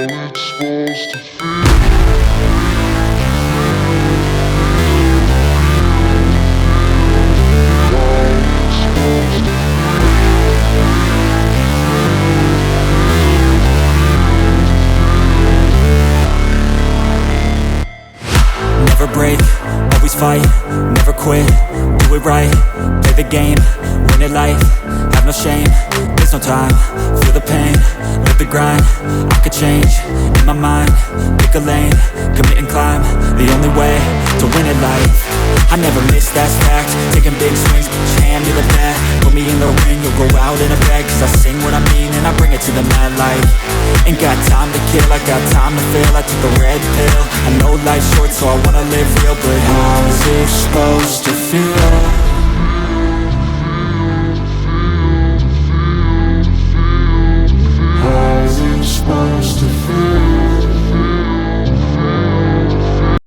it's supposed to feel. Never break, always fight, never quit, do it right, play the game, win it life, have no shame, there's no time, feel the pain, live the grind, I could change, in my mind, pick a lane, commit and climb, the only way to win it life. I never miss, that's fact, taking big swings, put your hand to the bat, put me in the ring, you'll go out in a bag, cause I sing what I mean and I bring it to the mad light. Ain't got time to kill, I got time to feel, I took the red pill, I know life's short so I wanna live real, but how's it supposed to feel?